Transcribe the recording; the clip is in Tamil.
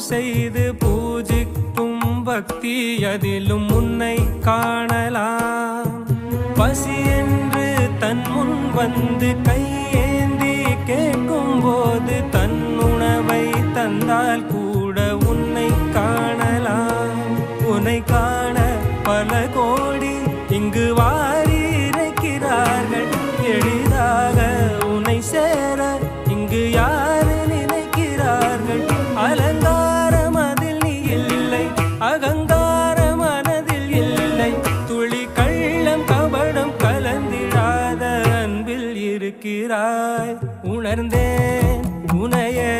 செய்து பூஜிக்கும் பக்தி அதிலும் உன்னை காணலாம். பசி என்று தன் முன் வந்து கையேந்தி கேட்கும் போது தன் உணவை தந்தால் கூட உன்னை காணலாம். உன்னை காண பல கோடி இங்கு வாரி இறைக்கிறார்கள். எளிதாக உன்னை சேர இங்கு யாரு நினைக்கிறார்கள். அலங்காரம் அதில் நீ இல்லை, அகங்கார மனதில் இல்லை. துளி கள்ளம் கபடம் கலந்திடாத அன்பில் இருக்கிறாய். உணர்ந்தேன் உனையே